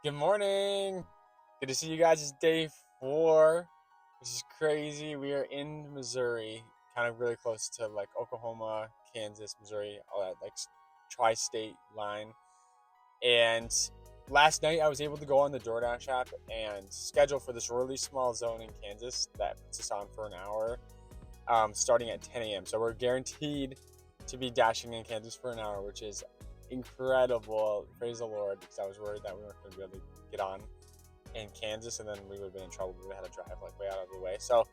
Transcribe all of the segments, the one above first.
Good morning. Good to see you guys. It's day 4, which is crazy. We are in Missouri, kind of really close to like Oklahoma, Kansas, Missouri, all that like tri-state line. And last night I was able to go on the Doordash app and schedule for this really small zone in Kansas that puts us on for an hour, starting at 10 a.m. So we're guaranteed to be dashing in Kansas for an hour, which is incredible. Praise the Lord, because I was worried that we weren't going to be able to get on in Kansas and then we would have been in trouble. We would have had to drive like way out of the way. So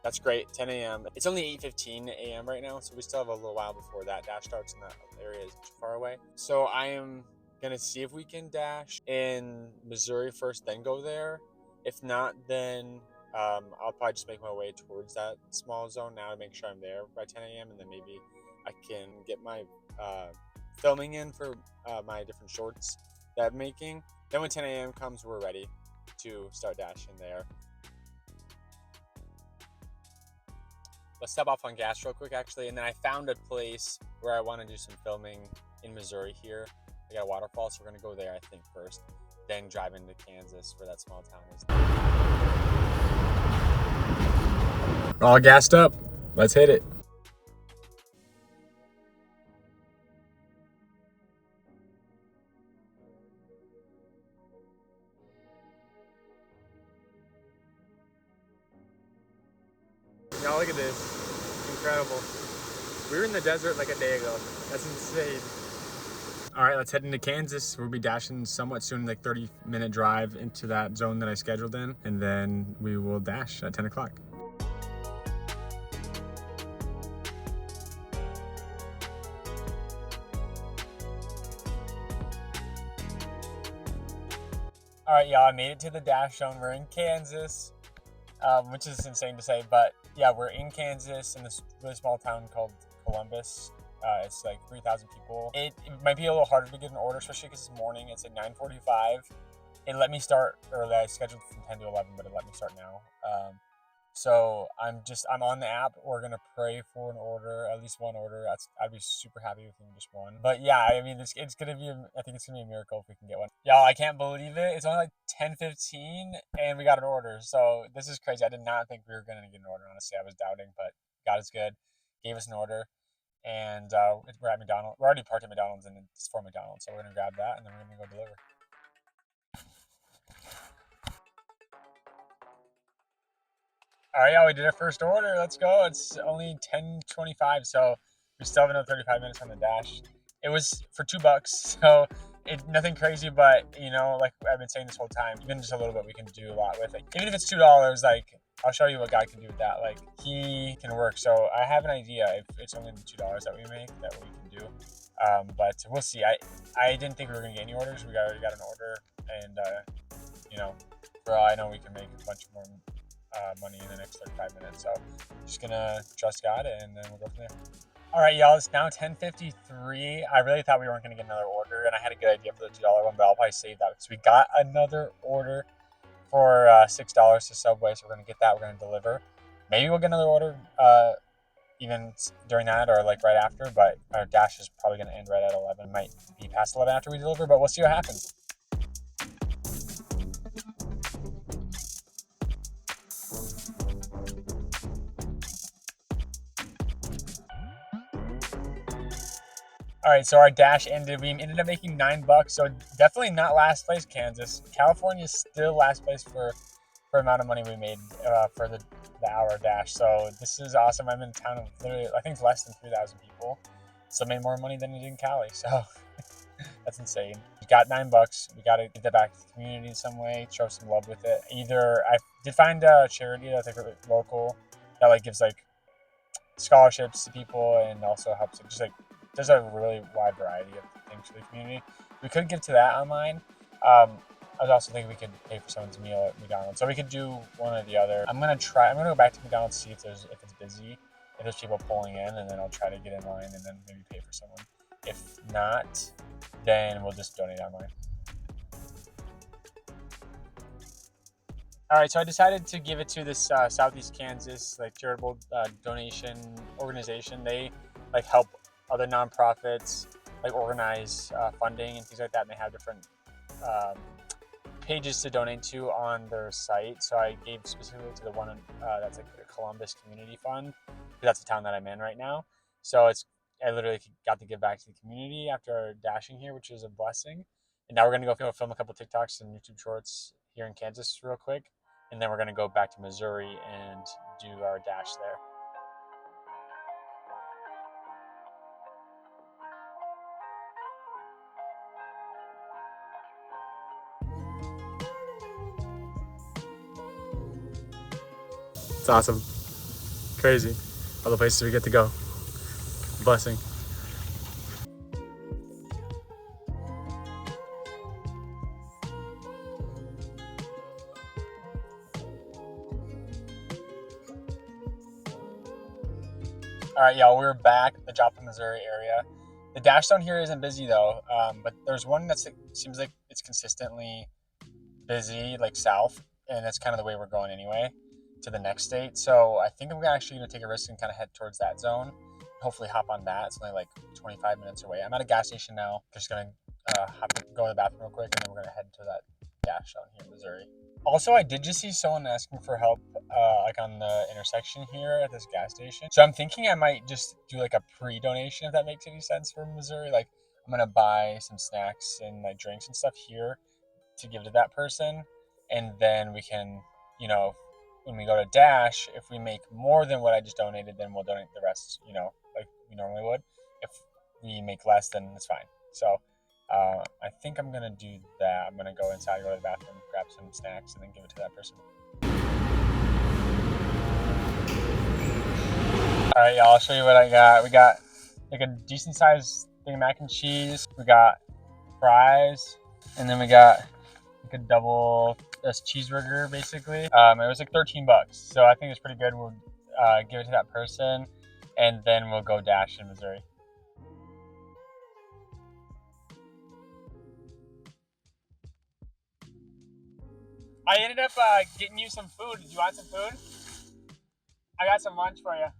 that's great. 10 a.m. It's only 8:15 a.m. right now, so we still have a little while before that dash starts, and that area is too far away. So I am gonna see if we can dash in Missouri first, then go there. If not, then I'll probably just make my way towards that small zone now to make sure I'm there by 10 a.m. and then maybe I can get my filming in for my different shorts that I'm making. Then when 10 a.m. comes, we're ready to start dashing there. Let's step off on gas real quick, actually, and then I found a place where I want to do some filming in Missouri here. I got a waterfall, so we're going to go there, I think, first, then drive into Kansas, where that small town is. All gassed up. Let's hit it. Y'all, look at this. Incredible. We were in the desert like a day ago. That's insane. All right, let's head into Kansas. We'll be dashing somewhat soon, like 30-minute drive into that zone that I scheduled in, and then we will dash at 10 o'clock. All right, y'all, I made it to the dash zone. We're in Kansas, which is insane to say, but yeah, we're in Kansas in this really small town called Columbus. It's like 3,000 people. It might be a little harder to get an order, especially because it's morning. It's at 9:45. It let me start early. I scheduled from 10 to 11, but it let me start now. So I'm on the app. We're gonna pray for an order, at least one order. I'd be super happy with even just one. But yeah, I mean, it's gonna be. I think it's gonna be a miracle if we can get one. Y'all, I can't believe it. It's only like 10:15, and we got an order. So this is crazy. I did not think we were gonna get an order. Honestly, I was doubting, but God is good. Gave us an order, and we're at McDonald's. We're already parked at McDonald's, and it's for McDonald's. So we're gonna grab that, and then we're gonna go deliver. All right, yeah, we did our first order. Let's go. It's only 10:25, so we still have another 35 minutes on the dash. It was for $2, so nothing crazy, but you know, like I've been saying this whole time, even just a little bit, we can do a lot with it. Even if it's $2, like I'll show you what God can do with that. Like He can work. So I have an idea. If it's only the $2 that we make, that we can do. But we'll see. I didn't think we were gonna get any orders. We already got an order, and you know, for all I know, we can make a bunch more money in the next 35 minutes. So just gonna trust God, and then we'll go from there. All right, y'all, it's now 10:53. I really thought we weren't gonna get another order, and I had a good idea for the $2 one, but I'll probably save that because we got another order for $6 to Subway. So we're gonna get that. We're gonna deliver. Maybe we'll get another order even during that or like right after, but our dash is probably gonna end right at 11. It might be past 11 after we deliver, but we'll see what happens. All right, so our dash ended. We ended up making $9, so definitely not last place, Kansas. California is still last place for amount of money we made for the hour dash. So this is awesome. I'm in a town of literally, I think it's less than 3,000 people. So I made more money than I did in Cali. So that's insane. We got $9. We got to get that back to the community in some way, show some love with it. Either I did find a charity that's like local that like gives like scholarships to people and also helps just like there's a really wide variety of things for the community. We could give to that online. I was also thinking we could pay for someone's meal at McDonald's, so we could do one or the other. I'm gonna go back to McDonald's, see if it's busy, if there's people pulling in, and then I'll try to get in line and then maybe pay for someone. If not, then we'll just donate online. All right, so I decided to give it to this Southeast Kansas like charitable donation organization. They like help other nonprofits like organize funding and things like that, and they have different pages to donate to on their site. So I gave specifically to the one that's like the Columbus Community Fund, because that's the town that I'm in right now. So I literally got to give back to the community after dashing here, which is a blessing. And now we're gonna go film a couple TikToks and YouTube shorts here in Kansas real quick, and then we're gonna go back to Missouri and do our dash there. It's awesome. Crazy. All the places we get to go. Blessing. All right, y'all, we're back at the Joplin, Missouri area. The dash zone here isn't busy though, but there's one that seems like it's consistently busy, like south, and that's kind of the way we're going anyway to the next state. So I think I'm actually gonna take a risk and kind of head towards that zone. Hopefully hop on that. It's only like 25 minutes away. I'm at a gas station now. Just gonna go to the bathroom real quick, and then we're gonna head to that dash zone here in Missouri. Also, I did just see someone asking for help, like on the intersection here at this gas station. So I'm thinking I might just do like a pre-donation, if that makes any sense, for Missouri. Like I'm gonna buy some snacks and like drinks and stuff here to give to that person, and then we can, when we go to dash, if we make more than what I just donated, then we'll donate the rest, like we normally would. If we make less, then it's fine. So I think I'm gonna do that. I'm gonna go inside, go to the bathroom, grab some snacks, and then give it to that person. All right, y'all, I'll show you what I got. We got like a decent sized thing of mac and cheese. We got fries, and then we got like a double cheeseburger, basically. It was like $13, so I think it's pretty good. We'll give it to that person, and then we'll go dash in Missouri. I ended up getting you some food. Did you want some food? I got some lunch for you. Okay,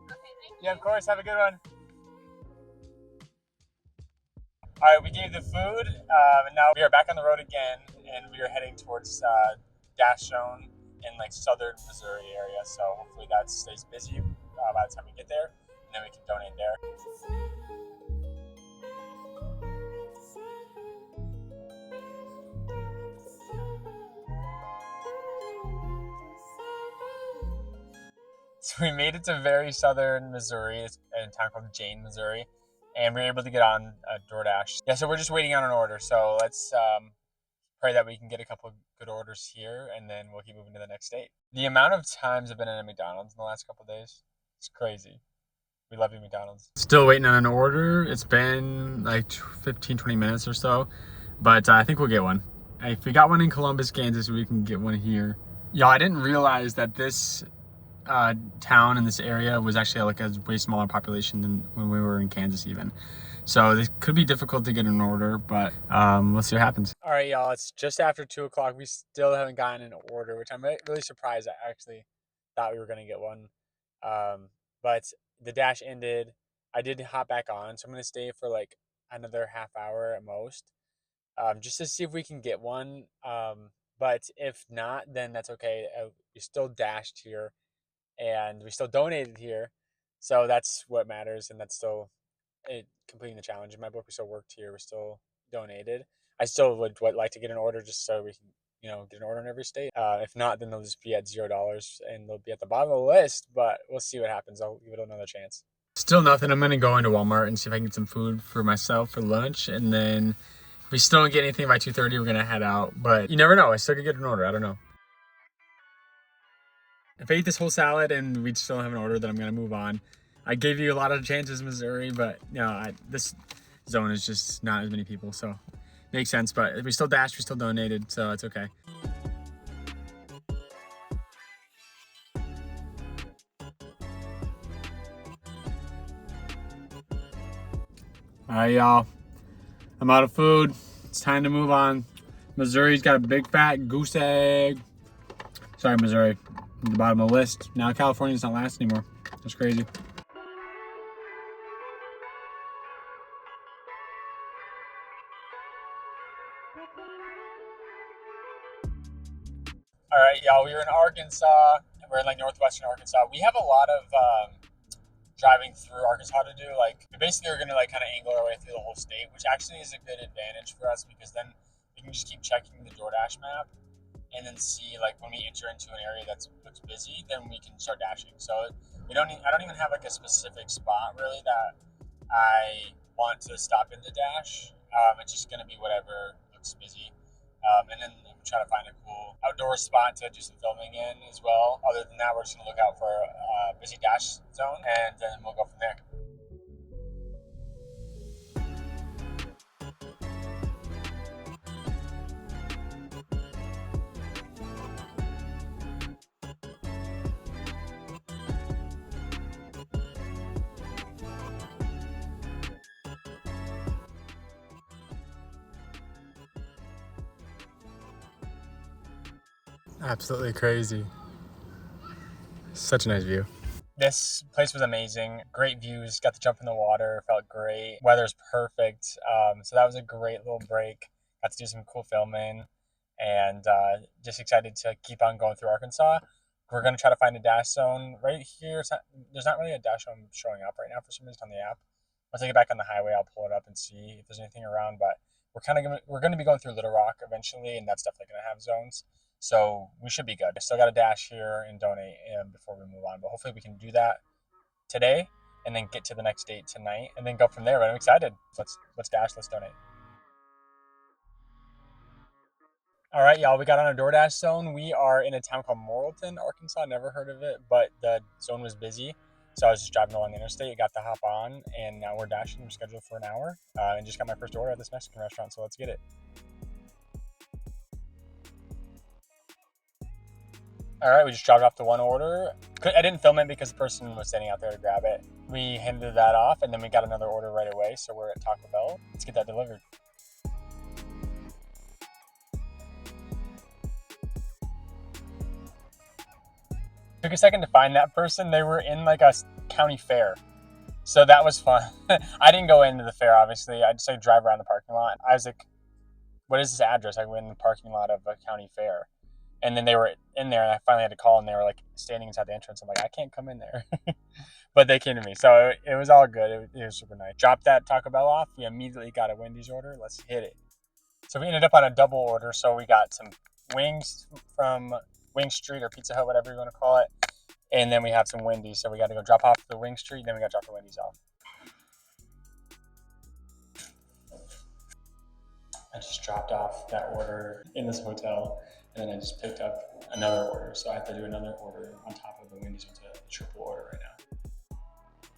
thank you. Yeah, of course. Have a good one. All right, we gave the food, and now we are back on the road again, and we are heading towards dash zone in like southern Missouri area. So hopefully that stays busy by the time we get there, and then we can donate there. So we made it to very southern Missouri. It's in a town called Jane, Missouri, and we were able to get on Doordash. Yeah, so we're just waiting on an order. So let's pray that we can get a couple of good orders here, and then we'll keep moving to the next state. The amount of times I've been in a McDonald's in the last couple of days, it's crazy. We love you, McDonald's. Still waiting on an order. It's been like 15, 20 minutes or so, but I think we'll get one. If we got one in Columbus, Kansas, we can get one here. Y'all, I didn't realize that this town in this area was actually like a way smaller population than when we were in Kansas even. So this could be difficult to get an order, but we'll see what happens. All right, y'all, it's just after 2 o'clock. We still haven't gotten an order, which I'm really surprised. I actually thought we were gonna get one. But the dash ended. I did hop back on, so I'm gonna stay for like another half hour at most, just to see if we can get one. But if not, then that's okay. We still dashed here, and we still donated here, so that's what matters, and that's still completing the challenge. In my book, we still worked here, we still donated. I still would like to get an order, just so we can get an order in every state. If not, then they'll just be at $0 and they'll be at the bottom of the list, but we'll see what happens. I'll give it another chance. Still nothing. I'm gonna go into Walmart and see if I can get some food for myself for lunch, and then if we still don't get anything by 2:30, we're gonna head out. But you never know, I still could get an order. I don't know. If I eat this whole salad and we still have an order, then I'm gonna move on. I gave you a lot of chances, Missouri, but this zone is just not as many people, so makes sense. But we still dashed, we still donated, so it's okay. All right, y'all, I'm out of food. It's time to move on. Missouri's got a big fat goose egg. Sorry, Missouri, at the bottom of the list. Now California's not last anymore. That's crazy. All right, y'all. We were in Arkansas. We're in like northwestern Arkansas. We have a lot of driving through Arkansas to do. Like, we basically are gonna like kind of angle our way through the whole state, which actually is a good advantage for us because then we can just keep checking the Doordash map and then see like when we enter into an area that looks busy, then we can start dashing. So we don't. I don't even have like a specific spot really that I want to stop in the dash. It's just gonna be whatever looks busy. And then I'm trying to find a cool outdoor spot to do some filming in as well. Other than that, we're just gonna look out for a busy dash zone, and then we'll go from there. Absolutely crazy. Such a nice view. This place was amazing. Great views. Got to jump in the water. Felt great. Weather's perfect. So that was a great little break. Got to do some cool filming, and just excited to keep on going through Arkansas. We're gonna try to find a dash zone right here. There's not really a dash zone showing up right now for some reason on the app. Once I get back on the highway, I'll pull it up and see if there's anything around. But we're gonna be going through Little Rock eventually, and that's definitely gonna have zones. So we should be good. I still got to dash here and donate before we move on. But hopefully we can do that today and then get to the next date tonight and then go from there. But I'm excited. Let's dash. Let's donate. All right, y'all. We got on a DoorDash zone. We are in a town called Morrilton, Arkansas. Never heard of it, but the zone was busy. So I was just driving along the interstate, got to hop on, and now we're dashing. We're scheduled for an hour and just got my first order at this Mexican restaurant. So let's get it. All right, we just dropped off the one order. I didn't film it because the person was standing out there to grab it. We handed that off, and then we got another order right away. So we're at Taco Bell. Let's get that delivered. Took a second to find that person. They were in like a county fair. So that was fun. I didn't go into the fair, obviously. I just like drive around the parking lot. I was like, what is this address? I went in the parking lot of a county fair. And then they were in there, and I finally had to call, and they were like standing inside the entrance. I'm like, I can't come in there. But they came to me. So it was all good. It was super nice. Dropped that Taco Bell off. We immediately got a Wendy's order. Let's hit it. So we ended up on a double order. So we got some wings from Wing Street or Pizza Hut, whatever you want to call it. And then we have some Wendy's. So we got to go drop off the Wing Street, then we got to drop the Wendy's off. I just dropped off that order in this hotel, and then I just picked up another order. So I have to do another order on top of the Wendy's. It's a triple order right now.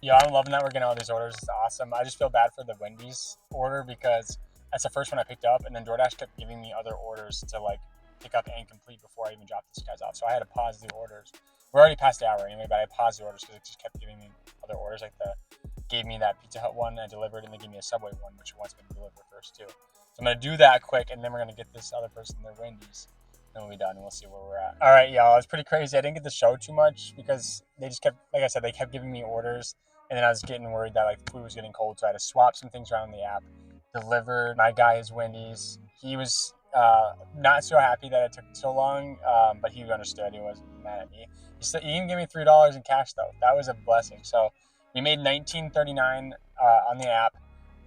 Yeah, I'm loving that we're getting all these orders. It's awesome. I just feel bad for the Wendy's order because that's the first one I picked up, and then DoorDash kept giving me other orders to like pick up and complete before I even dropped these guys off. So I had to pause the orders. We're already past the hour anyway, but I paused the orders because it just kept giving me other orders. Like gave me that Pizza Hut one I delivered, and they gave me a Subway one, which wants me to deliver first too. So I'm gonna do that quick, and then we're gonna get this other person their Wendy's. Then we'll be done, and we'll see where we're at. All right, y'all. It's pretty crazy. I didn't get to show too much because they just kept, like I said, they kept giving me orders, and then I was getting worried that like food was getting cold, so I had to swap some things around in the app. Delivered my guy his Wendy's. He was not so happy that it took so long, but he understood. He wasn't mad at me. He even gave me $3 in cash though. That was a blessing. So we made $19.39 on the app,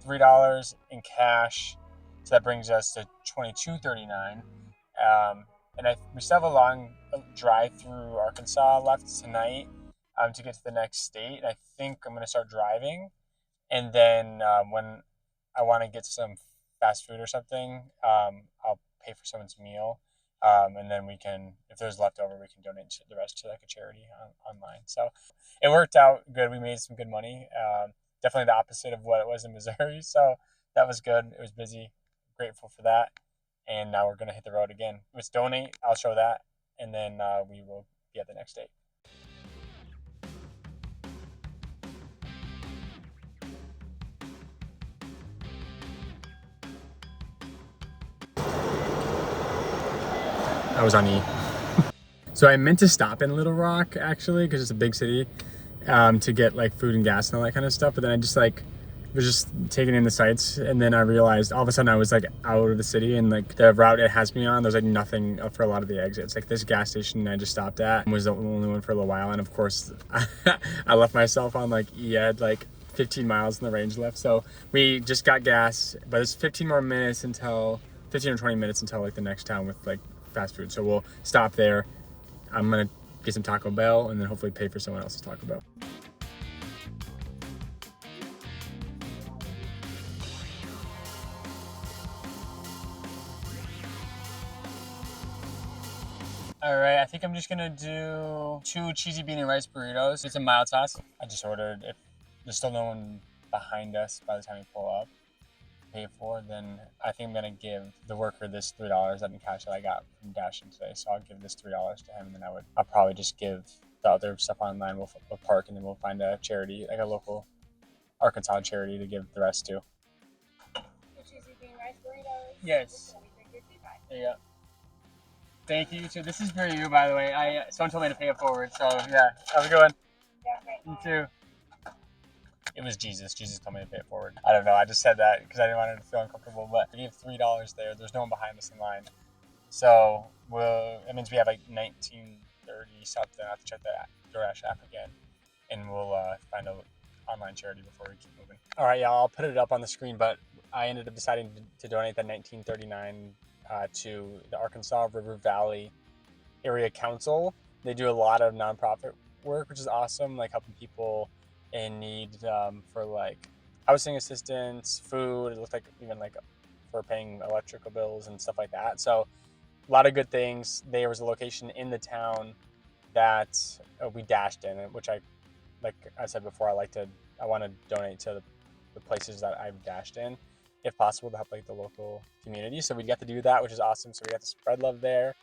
$3 in cash. So that brings us to $22.39. And we still have a long drive through Arkansas left tonight to get to the next state. I think I'm going to start driving. And then when I want to get some fast food or something, I'll pay for someone's meal. And then we can, if there's leftover, we can donate the rest to like a charity online. So it worked out good. We made some good money. Definitely the opposite of what it was in Missouri. So that was good. It was busy. Grateful for that. And now we're going to hit the road again. Let's donate. I'll show that. And then we will be at the next date. I was on E. So I meant to stop in Little Rock actually because it's a big city to get like food and gas and all that kind of stuff. But then I just like was just taking in the sights, and then I realized all of a sudden I was like out of the city, and like the route it has me on, there's like nothing for a lot of the exits. Like this gas station I just stopped at was the only one for a little while, and of course I left myself on like like 15 miles in the range left. So we just got gas, but it's 15 or 20 minutes until like the next town with like fast food. So we'll stop there. I'm gonna get some Taco Bell and then hopefully pay for someone else's Taco Bell. All right, I think I'm just gonna do 2 cheesy bean and rice burritos with some mild sauce. I just ordered. If there's still no one behind us by the time we pull up, pay for, then I think I'm gonna give the worker this $3 in cash that I got from Dashing today. So I'll give this $3 to him, and then I'll probably just give the other stuff online. We'll park, and then we'll find a charity, like a local Arkansas charity, to give the rest to. The cheesy bean rice burritos. Yes. There you go. Thank you. So this is for you, by the way. Someone told me to pay it forward, so yeah. How's it going? Yeah, great. You too. It was Jesus. Jesus told me to pay it forward. I don't know. I just said that because I didn't want her to feel uncomfortable. But I gave $3 there. There's no one behind us in line, so it means we have like 1930 something. I have to check the Doordash app again, and we'll find an online charity before we keep moving. All right, yeah. I'll put it up on the screen, but I ended up deciding to donate that 1939 to the Arkansas River Valley Area Council. They do a lot of nonprofit work, which is awesome, like helping people in need for like housing assistance, food. It looked like even like for paying electrical bills and stuff like that. So a lot of good things. There was a location in the town that we dashed in, which like I said before, I want to donate to the places that I've dashed in, if possible, to help like the local community. So we got to do that, which is awesome. So we got to spread love there.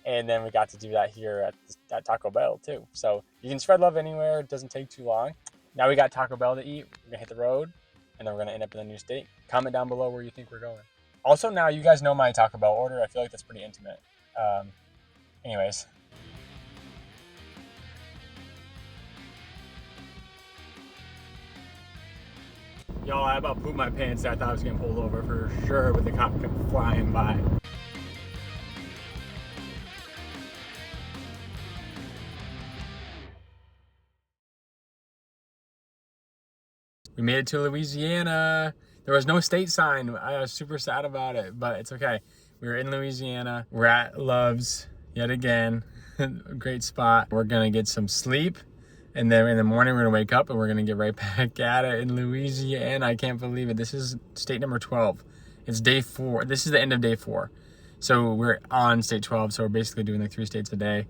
And then we got to do that here at Taco Bell too. So you can spread love anywhere. It doesn't take too long. Now we got Taco Bell to eat. We're gonna hit the road, and then we're gonna end up in a new state. Comment down below where you think we're going. Also, now you guys know my Taco Bell order. I feel like that's pretty intimate. Anyways. Y'all, I about pooped my pants there. I thought I was getting pulled over for sure with the cop flying by. We made it to Louisiana. There was no state sign. I was super sad about it, but it's okay. We were in Louisiana. We're at Love's yet again. Great spot. We're gonna get some sleep, and then in the morning we're gonna wake up and we're gonna get right back at it in Louisiana. I can't believe it. This is state number 12. It's day 4. This is the end of day 4. So we're on state 12. So we're basically doing like 3 states a day.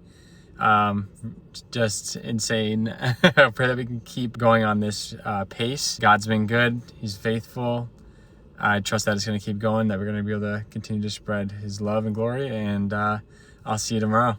Just insane. I pray that we can keep going on this pace. God's been good. He's faithful. I trust that it's going to keep going, that we're going to be able to continue to spread his love and glory, and I'll see you tomorrow.